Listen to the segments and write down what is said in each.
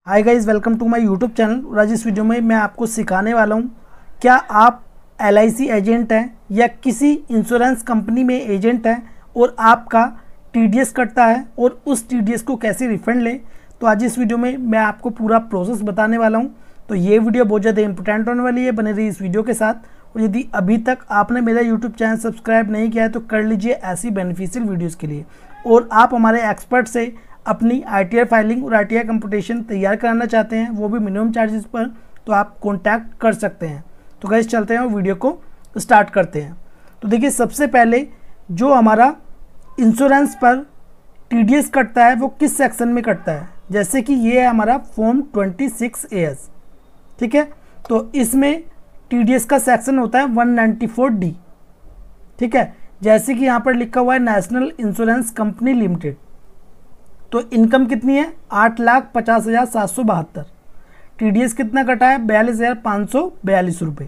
Hi guys, welcome to my YouTube channel. और आज इस वीडियो में मैं आपको सिखाने वाला हूँ, क्या आप LIC एजेंट हैं या किसी इंश्योरेंस कंपनी में एजेंट हैं और आपका TDS कटता है और उस TDS को कैसे रिफंड लें। तो आज इस वीडियो में मैं आपको पूरा प्रोसेस बताने वाला हूँ। तो ये वीडियो बहुत ज़्यादा इंपॉर्टेंट होने वाली है, बने रही इस वीडियो के साथ। और यदि अभी तक आपने मेरा यूट्यूब चैनल सब्सक्राइब नहीं किया है तो कर लीजिए ऐसी बेनिफिशियल वीडियोज़ के लिए। और आप हमारे एक्सपर्ट से अपनी ITR फाइलिंग और ITR कंप्यूटेशन तैयार कराना चाहते हैं, वो भी मिनिमम चार्जेस पर, तो आप कांटेक्ट कर सकते हैं। तो गाइस चलते हैं और वीडियो को स्टार्ट करते हैं। तो देखिए, सबसे पहले जो हमारा इंश्योरेंस पर TDS कटता है वो किस सेक्शन में कटता है। जैसे कि ये है हमारा फॉर्म 26AS, ठीक है। तो इसमें TDS का सेक्शन होता है 194D, ठीक है। जैसे कि यहाँ पर लिखा हुआ है नेशनल इंश्योरेंस कंपनी लिमिटेड, तो इनकम कितनी है 8,50,772। TDS कितना कटा है 42,542 रुपये,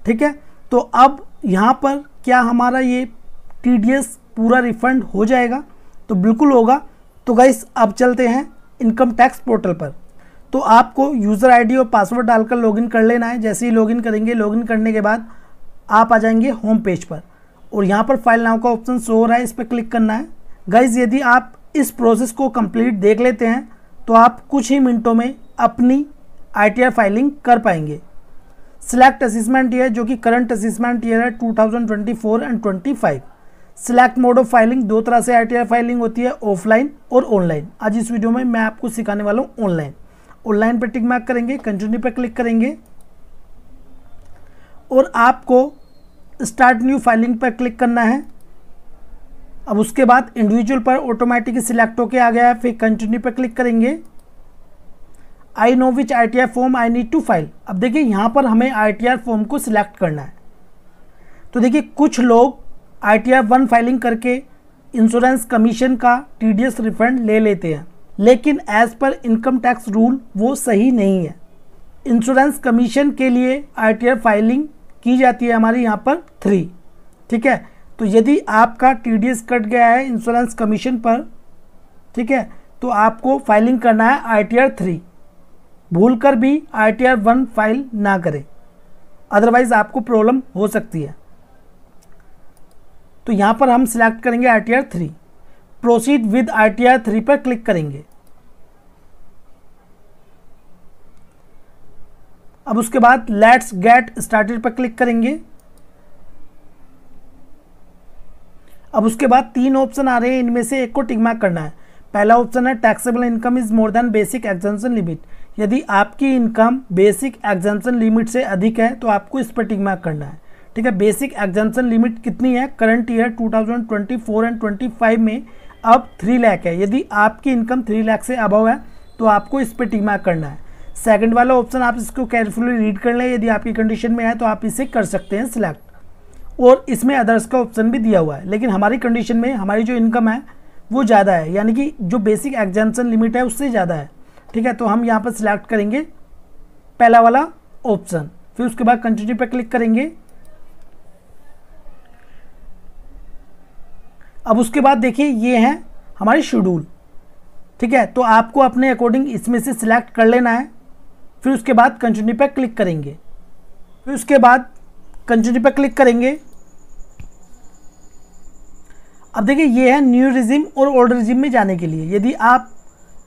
ठीक है। तो अब यहाँ पर क्या हमारा ये TDS पूरा रिफंड हो जाएगा? तो बिल्कुल होगा। तो गाइस अब चलते हैं इनकम टैक्स पोर्टल पर। तो आपको यूज़र ID और पासवर्ड डालकर लॉगिन कर लेना है। जैसे ही लॉगिन करेंगे, लॉगिन करने के बाद आप आ जाएंगे होम पेज पर और यहाँ पर फाइल नाउ का ऑप्शन शो हो रहा है, इस पर क्लिक करना है। गाइस यदि आप इस प्रोसेस को कंप्लीट देख लेते हैं तो आप कुछ ही मिनटों में अपनी ITR फाइलिंग कर पाएंगे। सिलेक्ट असेसमेंट ईयर, जो कि करंट असेसमेंट ईयर है 2024 and 25। Select mode of filing, दो तरह से ITR फाइलिंग होती है, ऑफलाइन और ऑनलाइन। आज इस वीडियो में मैं आपको सिखाने वाला हूँ ऑनलाइन। ऑनलाइन पर टिक मार्क करेंगे, कंटिन्यू पर क्लिक करेंगे और आपको स्टार्ट न्यू फाइलिंग पर क्लिक करना है। अब उसके बाद इंडिविजुअल पर ऑटोमेटिक सिलेक्ट होके आ गया है, फिर कंटिन्यू पर क्लिक करेंगे। I know which ITR form I need to file. अब देखिए यहाँ पर हमें ITR फॉर्म को सिलेक्ट करना है। तो देखिए कुछ लोग ITR 1 फाइलिंग करके इंश्योरेंस कमीशन का TDS रिफंड ले लेते हैं, लेकिन as per income tax rule वो सही नहीं है। इंश्योरेंस कमीशन के लिए ITR फाइलिंग की जाती है हमारी यहाँ पर 3, ठीक है। तो यदि आपका TDS कट गया है इंश्योरेंस कमीशन पर, ठीक है, तो आपको फाइलिंग करना है ITR 3। भूलकर भी ITR 1 फाइल ना करें, अदरवाइज आपको प्रॉब्लम हो सकती है। तो यहाँ पर हम सिलेक्ट करेंगे ITR 3, प्रोसीड विद ITR 3 पर क्लिक करेंगे। अब उसके बाद लेट्स गेट स्टार्टेड पर क्लिक करेंगे। अब उसके बाद 3 ऑप्शन आ रहे हैं, इनमें से एक को टिक मार्क करना है। पहला ऑप्शन है taxable income is more than basic exemption limit. यदि आपकी इनकम बेसिक एग्जेम्पशन लिमिट से अधिक है तो आपको इस पर टिक मार्क करना है, ठीक है। बेसिक एग्जेम्पशन लिमिट कितनी है? करंट ईयर 2024 एंड 25 में अब 3 लाख है। यदि आपकी इनकम 3 लाख से अबव है तो आपको इस पर टिक मार्क करना है। सेकंड वाला ऑप्शन आप इसको केयरफुली रीड कर लें, यदि आपकी कंडीशन में है तो आप इसे कर सकते हैं सिलेक्ट। और इसमें अदर्स का ऑप्शन भी दिया हुआ है, लेकिन हमारी कंडीशन में हमारी जो इनकम है वो ज़्यादा है, यानी कि जो बेसिक एग्जेम्पशन लिमिट है उससे ज़्यादा है, ठीक है। तो हम यहाँ पर सिलेक्ट करेंगे पहला वाला ऑप्शन, फिर उसके बाद कंटिन्यू पर क्लिक करेंगे। अब उसके बाद देखिए ये है हमारी शेड्यूल, ठीक है। तो आपको अपने अकॉर्डिंग इसमें से सिलेक्ट कर लेना है, फिर उसके बाद कंटिन्यू पर क्लिक करेंगे। फिर उसके बाद कंटिन्यू पर क्लिक करेंगे। अब देखिए ये है न्यू रिजिम और ओल्ड रिजिम में जाने के लिए। यदि आप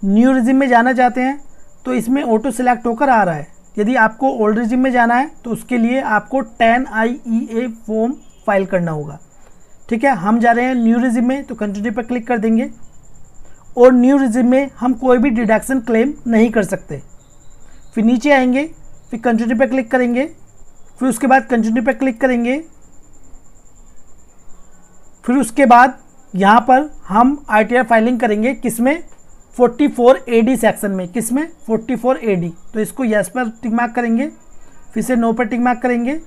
न्यू रिजिम में जाना चाहते हैं तो इसमें ऑटो सिलेक्ट होकर आ रहा है। यदि आपको ओल्ड रिजिम में जाना है तो उसके लिए आपको 10IEA फॉर्म फाइल करना होगा, ठीक है। हम जा रहे हैं न्यू रिजिम में, तो कंटिन्यू पर क्लिक कर देंगे। और न्यू रिजिम में हम कोई भी डिडक्शन क्लेम नहीं कर सकते। फिर नीचे आएंगे, फिर कंटिन्यू पर क्लिक करेंगे, फिर उसके बाद कंटिन्यू पर क्लिक करेंगे। फिर उसके बाद यहाँ पर हम ITR फाइलिंग करेंगे, किसमें? 44AD सेक्शन में। किसमें? 44AD। तो इसको यस पर टिक मार्क करेंगे, फिर से नो पर टिक मार्क करेंगे,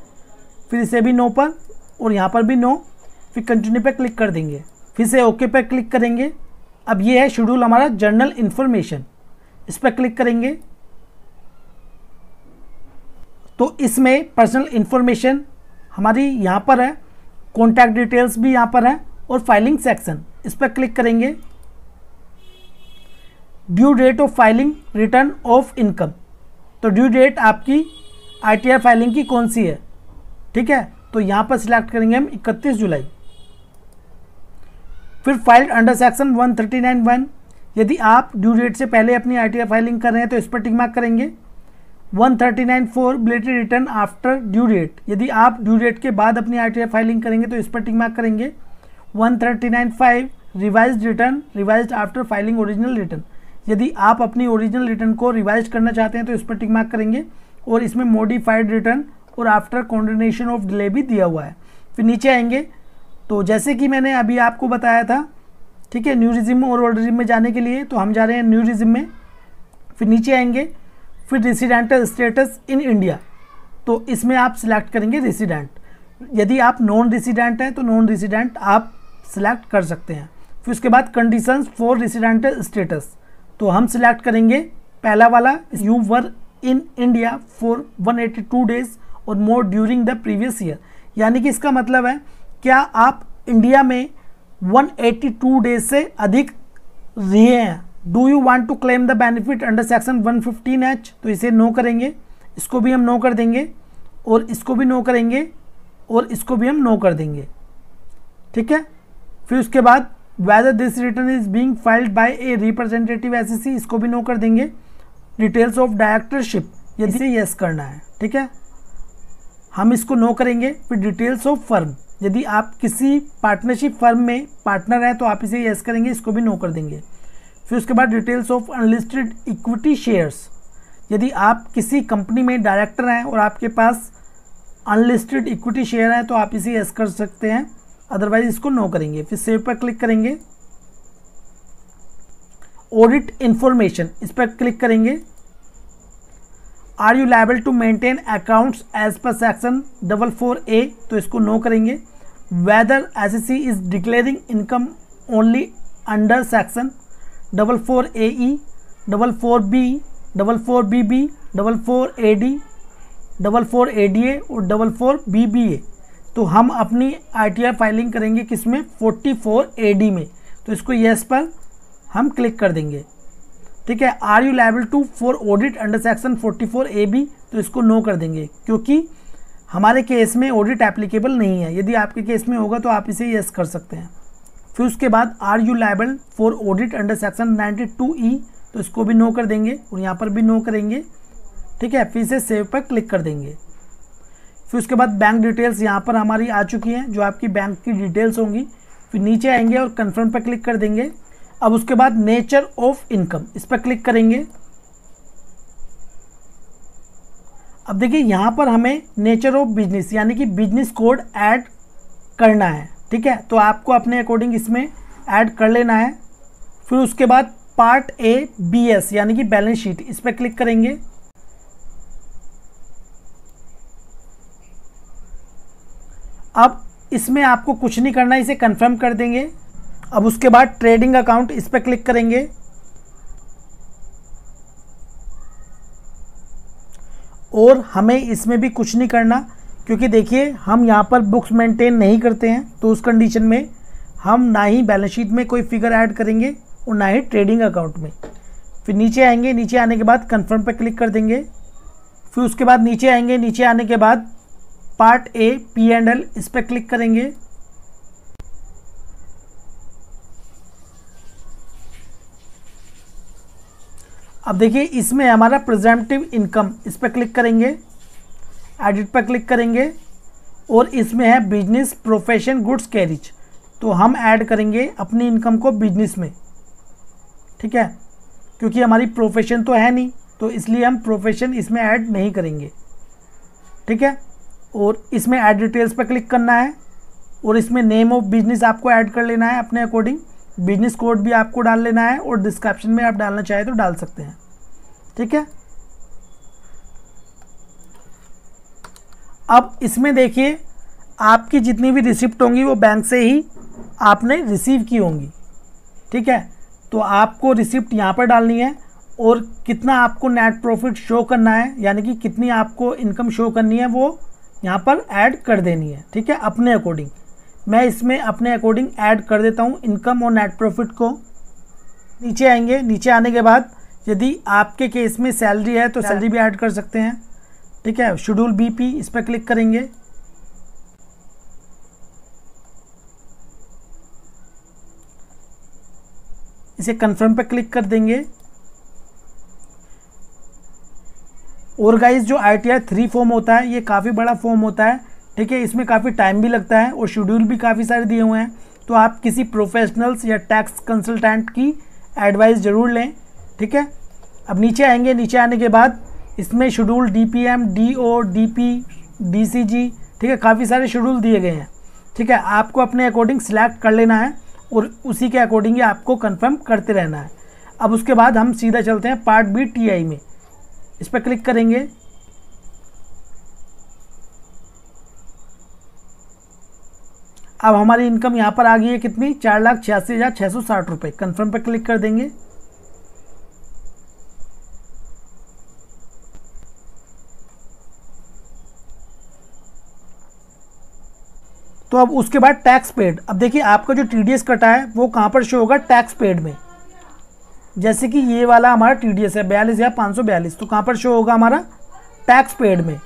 फिर इसे भी नो पर और यहाँ पर भी नो, फिर कंटिन्यू पर क्लिक कर देंगे, फिर से ओके पर क्लिक करेंगे। अब ये है शेड्यूल हमारा जर्नल इन्फॉर्मेशन, इस पर क्लिक करेंगे। तो इसमें पर्सनल इन्फॉर्मेशन हमारी यहाँ पर है, कॉन्टैक्ट डिटेल्स भी यहाँ पर है और फाइलिंग सेक्शन, इस पर क्लिक करेंगे। Due date of filing return of income. तो ड्यू डेट आपकी ITR फाइलिंग की कौन सी है, ठीक है, तो यहाँ पर सिलेक्ट करेंगे हम 31 जुलाई। फिर फाइल्ड अंडर सेक्शन 139(1), यदि आप ड्यू डेट से पहले अपनी ITR फाइलिंग कर रहे हैं तो इस पर टिक मार्क करेंगे। 139(4) belated return after due date, यदि आप ड्यू डेट के बाद अपनी ITR फाइलिंग करेंगे तो इस पर टिक मार्क करेंगे। 139(5) revised return revised after filing original return, यदि आप अपनी ओरिजिनल रिटर्न को रिवाइज करना चाहते हैं तो इस पर टिक मार्क करेंगे। और इसमें मॉडिफाइड रिटर्न और आफ्टर कॉन्डिनेशन ऑफ डिले भी दिया हुआ है। फिर नीचे आएंगे तो जैसे कि मैंने अभी आपको बताया था, ठीक है, न्यू रिजिम और ओल्ड रिजिम में जाने के लिए, तो हम जा रहे हैं न्यू रिजिम में। फिर नीचे आएंगे, फिर रेसिडेंटल स्टेटस इन इंडिया, तो इसमें आप सिलेक्ट करेंगे रेसिडेंट। यदि आप नॉन रेसिडेंट हैं तो नॉन रेसिडेंट आप सिलेक्ट कर सकते हैं। फिर उसके बाद कंडीशंस फॉर रेसिडेंटल स्टेटस, तो हम सिलेक्ट करेंगे पहला वाला, you were in India for 182 days और more during the previous year, यानी कि इसका मतलब है क्या आप इंडिया में 182 डेज से अधिक रहे हैं। Do you want to claim the benefit under section 115H, तो इसे नो करेंगे, इसको भी हम नो कर देंगे और इसको भी नो करेंगे और इसको भी हम नो कर देंगे, ठीक है। फिर उसके बाद whether this return is being filed by a representative SEC, इसको भी नो कर देंगे। डिटेल्स ऑफ डायरेक्टरशिप, यदि इसे यस करना है, ठीक है, हम इसको नो करेंगे। फिर डिटेल्स ऑफ फर्म, यदि आप किसी पार्टनरशिप फर्म में पार्टनर हैं तो आप इसे यस करेंगे, इसको भी नो कर देंगे। फिर उसके बाद details of unlisted equity shares, यदि आप किसी कंपनी में डायरेक्टर हैं और आपके पास अनलिस्टेड इक्विटी शेयर है तो आप इसे यस कर सकते हैं, अदरवाइज इसको नो करेंगे। फिर सेव पर क्लिक करेंगे। ऑडिट इंफॉर्मेशन, इस पर क्लिक करेंगे। Are you liable to maintain accounts as per section 44A, तो इसको नो करेंगे। Whether SEC is declaring income only under section 44AE, 44B, 44BB, 44AD, 44ADA और 44BBA, तो हम अपनी ITR फाइलिंग करेंगे किसमें, 44AD में, तो इसको यस पर हम क्लिक कर देंगे, ठीक है। Are you liable to for audit under section 44AB, तो इसको नो कर देंगे क्योंकि हमारे केस में ऑडिट एप्लीकेबल नहीं है। यदि आपके केस में होगा तो आप इसे यस कर सकते हैं। फिर उसके बाद are you liable for audit under section 92E, तो इसको भी नो कर देंगे और यहाँ पर भी नो करेंगे, ठीक है। फिर से सेव पर क्लिक कर देंगे। फिर उसके बाद बैंक डिटेल्स यहाँ पर हमारी आ चुकी हैं, जो आपकी बैंक की डिटेल्स होंगी। फिर नीचे आएंगे और कन्फर्म पर क्लिक कर देंगे। अब उसके बाद नेचर ऑफ इनकम, इस पर क्लिक करेंगे। अब देखिए यहाँ पर हमें नेचर ऑफ बिजनेस यानी कि बिजनेस कोड ऐड करना है, ठीक है, तो आपको अपने अकॉर्डिंग इसमें ऐड कर लेना है। फिर उसके बाद पार्ट A BS यानी कि बैलेंस शीट, इस पर क्लिक करेंगे। अब इसमें आपको कुछ नहीं करना है, इसे कंफर्म कर देंगे। अब उसके बाद ट्रेडिंग अकाउंट, इस पर क्लिक करेंगे और हमें इसमें भी कुछ नहीं करना क्योंकि देखिए हम यहाँ पर बुक्स मेंटेन नहीं करते हैं, तो उस कंडीशन में हम ना ही बैलेंस शीट में कोई फिगर ऐड करेंगे और ना ही ट्रेडिंग अकाउंट में। फिर नीचे आएंगे, नीचे आने के बाद कंफर्म पर क्लिक कर देंगे। फिर उसके बाद नीचे आएंगे, नीचे आने के बाद पार्ट A P&L, इस पर क्लिक करेंगे। अब देखिए इसमें हमारा प्रेजेंटिव इनकम, इस पर क्लिक करेंगे, एडिट पर क्लिक करेंगे और इसमें है बिजनेस प्रोफेशन गुड्स कैरिज, तो हम ऐड करेंगे अपनी इनकम को बिजनेस में, ठीक है, क्योंकि हमारी प्रोफेशन तो है नहीं, तो इसलिए हम प्रोफेशन इसमें ऐड नहीं करेंगे, ठीक है। और इसमें ऐड डिटेल्स पर क्लिक करना है और इसमें नेम ऑफ बिजनेस आपको ऐड कर लेना है अपने अकॉर्डिंग। बिजनेस कोड भी आपको डाल लेना है और डिस्क्रिप्शन में आप डालना चाहे तो डाल सकते हैं, ठीक है। अब इसमें देखिए आपकी जितनी भी रिसिप्ट होंगी वो बैंक से ही आपने रिसीव की होंगी, ठीक है, तो आपको रिसिप्ट यहाँ पर डालनी है और कितना आपको नेट प्रॉफिट शो करना है यानी कि कितनी आपको इनकम शो करनी है वो यहाँ पर ऐड कर देनी है, ठीक है, अपने अकॉर्डिंग। मैं इसमें अपने अकॉर्डिंग ऐड कर देता हूँ इनकम और नेट प्रॉफिट को। नीचे आएंगे, नीचे आने के बाद यदि आपके केस में सैलरी है तो सैलरी भी ऐड कर सकते हैं। ठीक है, शेड्यूल बीपी इस पर क्लिक करेंगे। इसे कंफर्म पे क्लिक कर देंगे। और गाइस जो ITR 3 फॉर्म होता है ये काफ़ी बड़ा फॉर्म होता है। ठीक है, इसमें काफ़ी टाइम भी लगता है और शेड्यूल भी काफ़ी सारे दिए हुए हैं। तो आप किसी प्रोफेशनल्स या टैक्स कंसल्टेंट की एडवाइस ज़रूर लें। ठीक है, अब नीचे आएंगे, नीचे आने के बाद इसमें schedule DPM, DO, DP, DCG, ठीक है, काफ़ी सारे शेड्यूल दिए गए हैं। ठीक है, आपको अपने अकॉर्डिंग सिलेक्ट कर लेना है और उसी के अकॉर्डिंग ही आपको कंफर्म करते रहना है। अब उसके बाद हम सीधा चलते हैं पार्ट बी TI में। इस पर क्लिक करेंगे। अब हमारी इनकम यहाँ पर आ गई है कितनी, 4,86,660 रुपये। कन्फर्म पर क्लिक कर देंगे। तो अब उसके बाद टैक्स पेड। अब देखिए आपका जो TDS कटा है वो कहाँ पर शो होगा, टैक्स पेड में। जैसे कि ये वाला हमारा TDS है 42,542, तो कहाँ पर शो होगा हमारा, टैक्स पेड में।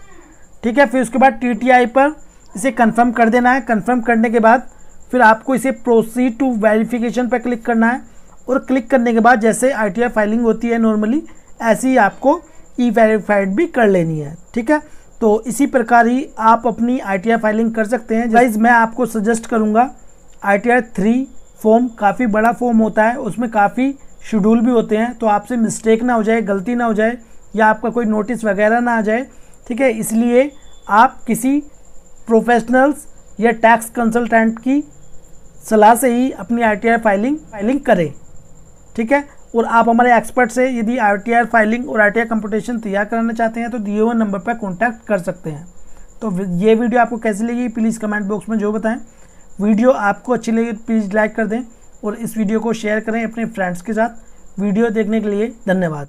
ठीक है, फिर उसके बाद TTI पर इसे कंफर्म कर देना है। कंफर्म करने के बाद फिर आपको इसे प्रोसीड टू वेरिफिकेशन पर क्लिक करना है और क्लिक करने के बाद जैसे ITR फाइलिंग होती है नॉर्मली, ऐसे ही आपको E-वेरीफाइड भी कर लेनी है। ठीक है, तो इसी प्रकार ही आप अपनी ITR फाइलिंग कर सकते हैं। गाइस मैं आपको सजेस्ट करूँगा, ITR 3 फॉर्म काफ़ी बड़ा फॉर्म होता है, उसमें काफ़ी शेड्यूल भी होते हैं, तो आपसे मिस्टेक ना हो जाए, गलती ना हो जाए या आपका कोई नोटिस वगैरह ना आ जाए। ठीक है, इसलिए आप किसी प्रोफेशनल्स या टैक्स कंसल्टेंट की सलाह से ही अपनी ITR फाइलिंग करें। ठीक है, और आप हमारे एक्सपर्ट से यदि ITR फाइलिंग और ITR कंप्यूटेशन तैयार कराना चाहते हैं तो दिए हुए नंबर पर कॉन्टैक्ट कर सकते हैं। तो ये वीडियो आपको कैसी लगी प्लीज़ कमेंट बॉक्स में जो बताएं। वीडियो आपको अच्छी लगी प्लीज़ लाइक कर दें और इस वीडियो को शेयर करें अपने फ्रेंड्स के साथ। वीडियो देखने के लिए धन्यवाद।